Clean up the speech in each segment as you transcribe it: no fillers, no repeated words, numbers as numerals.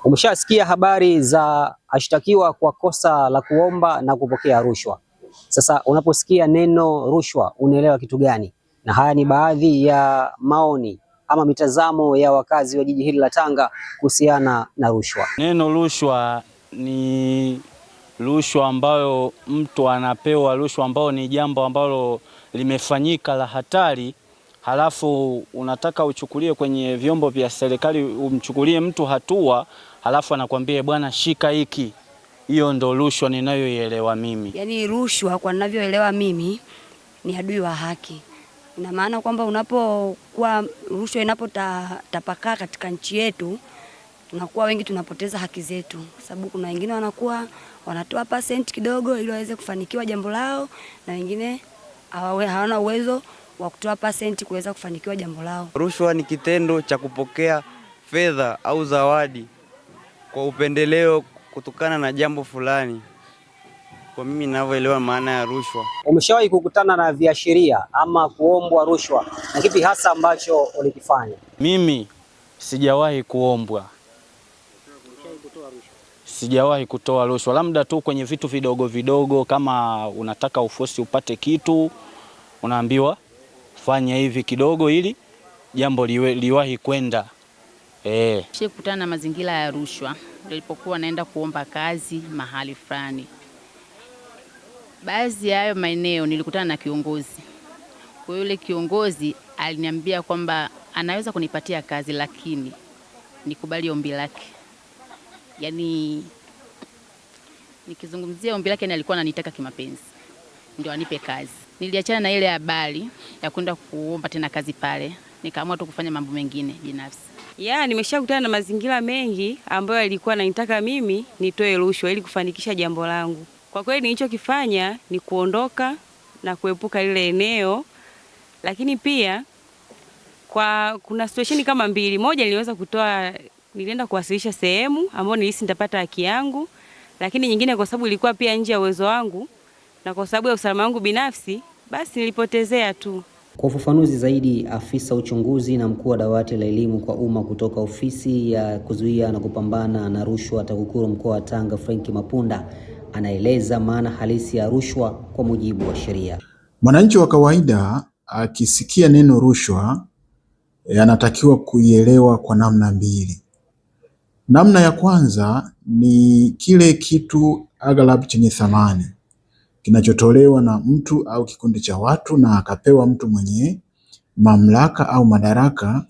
Umeshasikia habari za ashtakiwa kwa kosa la kuomba na kupokea rushwa. Sasa unaposikia neno rushwa unaelewa kitu gani? Na haya ni baadhi ya maoni ama mitazamo ya wakazi wa jiji hili la Tanga kuhusiana na rushwa. Neno rushwa ni rushwa ambayo mtu anapewa rushwa, ambayo ni jambo ambalo limefanyika la hatari, halafu unataka uchukulie kwenye vyombo vya serikali, umchukulie mtu hatua, halafu anakuambia bwana, shika hiki. Hiyo ndo rushwa ninayoielewa mimi. Yaani rushwa kwa ninavyoelewa mimi ni adui wa haki. Ina maana kwamba unapokuwa rushwa inapotapakaa katika nchi yetu, tunakuwa wengi tunapoteza haki zetu, kwa sababu kuna wengine wanakuwa wanatoa percent kidogo ili waweze kufanikiwa jambo lao, na wengine hawana uwezo wa kutoa percent kuweza kufanikiwa jambo lao. Rushwa ni kitendo cha kupokea fedha au zawadi kwa upendeleo kutokana na jambo fulani. Kwa mimi ninavyoelewa maana ya rushwa. Umeshawahi kukutana na viashiria ama kuombwa rushwa, na kipi hasa ambacho ulikifanya? Mimi sijawahi kuombwa. Sijawahi kutoa rushwa, labda tu kwenye vitu vidogo vidogo, kama unataka ufosi upate kitu, unaambiwa fanya hivi kidogo ili jambo liwahi kwenda. Kukutana na mazingira ya rushwa nilipokuwa naenda kuomba kazi mahali fulani. Baadhi ya hayo maeneo nilikutana na kiongozi. Kwa yule kiongozi aliniambia kwamba anaweza kunipatia kazi, lakini nikubali ombi lake. Yaani nikizungumzia ombi lake, alikuwa ananitaka kimapenzi ndio anipe kazi. Niliachana na ile habari ya kwenda kuomba tena kazi pale, nikaamua tu kufanya mambo mengine binafsi. Nimeshakutana na mazingira mengi ambayo alikuwa ananitaka mimi nitoe rushwa ili kufanikisha jambo langu. Kwa kweli nilichokifanya ni kuondoka na kuepuka lile eneo, lakini pia kuna situation kama mbili. Moja nilienda kuwasilisha sehemu ambayo nilihisi nitapata haki yangu, lakini nyingine kwa sababu ilikuwa pia nje ya uwezo wangu na kwa sababu ya usalama wangu binafsi, basi nilipotezea tu. Kwa ufafanuzi zaidi, afisa uchunguzi na mkuu wa dawati la elimu kwa umma kutoka ofisi ya kuzuia na kupambana na rushwa TAKUKURU mkoa wa Tanga, Frank Mapunda, anaeleza maana halisi ya rushwa kwa mujibu wa sheria. Mwananchi wa kawaida akisikia neno rushwa anatakiwa kuielewa kwa namna mbili. Namna ya kwanza ni kile kitu aghalabu chenye thamani kinachotolewa na mtu au kikundi cha watu na akapewa mtu mwenye mamlaka au madaraka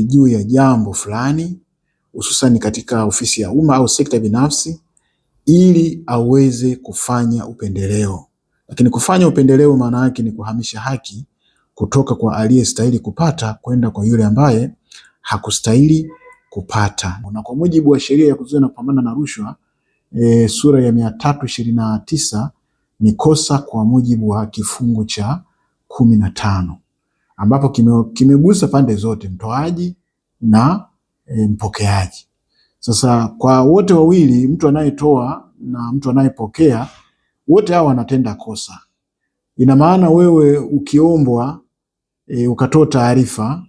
juu ya jambo fulani, hususan katika ofisi ya umma au sekta binafsi, ili aweze kufanya upendeleo. Lakini kufanya upendeleo maana yake ni kuhamisha haki kutoka kwa aliyestahili kupata kwenda kwa yule ambaye hakustahili kupata. Na kwa mujibu wa sheria ya kuzuia na kupambana na rushwa sura ya 329 ni kosa kwa mujibu wa kifungu cha 15 ambapo kimegusa pande zote, mtoaji na mpokeaji. Sasa kwa wote wawili, mtu anayetoa na mtu anayepokea, wote hao wanatenda kosa. Ina maana wewe ukiombwa ukatoa taarifa,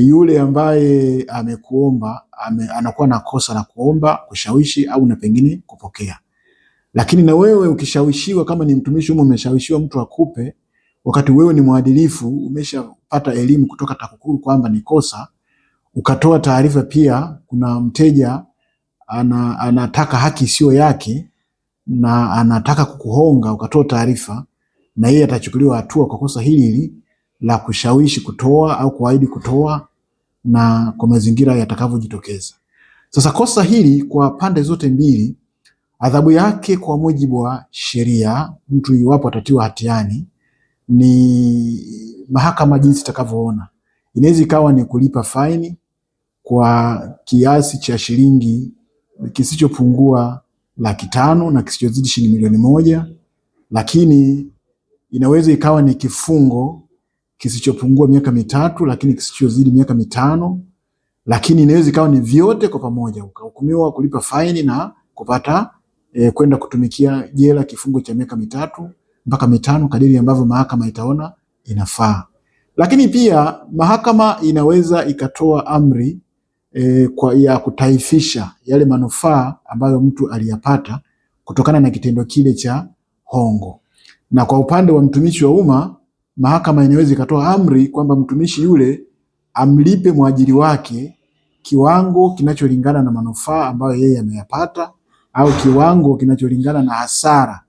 yule ambaye amekuomba anakuwa na kosa la kuomba, kushawishi au na pengine kupokea. Lakini na wewe ukishawishiwa, kama ni mtumishi umeshawishiwa mtu akupe, wakati wewe ni mwadilifu, umeshapata elimu kutoka TAKUKURU kwamba ni kosa, ukatoa taarifa pia, kuna mteja anataka haki sio yake na anataka kukuhonga, ukatoa taarifa, na yeye atachukuliwa hatua kwa kosa hili la kushawishi kutoa au kuahidi kutoa na kwa mazingira yatakavyojitokeza. Sasa kosa hili kwa pande zote mbili, adhabu yake kwa mujibu wa sheria, mtu iwapo atatiwa hatiani, ni mahakama jinsi itakavyoona. Inaweza ikawa ni kulipa faini kwa kiasi cha shilingi kisichopungua 500,000 na kisichozidi shilingi milioni 1, lakini inaweza ikawa ni kifungo kisichopungua miaka 3 lakini kisichozidi miaka 5, lakini inaweza ikawa ni vyote kwa pamoja, ukahukumiwa kulipa faini na kupata kwenda kutumikia jela kifungo cha miaka 3 mpaka 5 kadiri ambavyo mahakama itaona inafaa. Lakini pia mahakama inaweza ikatoa amri ya kutaifisha yale manufaa ambayo mtu aliyapata kutokana na kitendo kile cha hongo. Na kwa upande wa mtumishi wa umma, mahakama inaweza ikatoa amri kwamba mtumishi yule amlipe mwajiri wake kiwango kinacholingana na manufaa ambayo yeye ameyapata au kiwango kinacholingana na hasara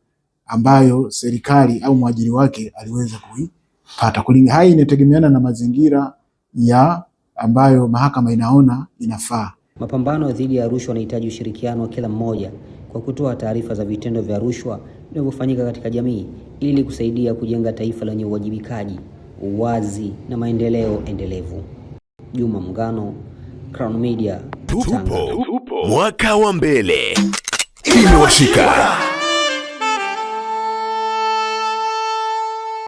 ambayo serikali au mwajiri wake aliweza kuipata. Haya inategemeana na mazingira ya ambayo mahakama inaona inafaa. Mapambano dhidi ya rushwa yanahitaji ushirikiano wa kila mmoja kwa kutoa taarifa za vitendo vya rushwa vinavyofanyika katika jamii ili kusaidia kujenga taifa lenye uwajibikaji, uwazi na maendeleo endelevu. Juma Mngano, Crown Media. Tupo mwaka wa mbele. Imewashika.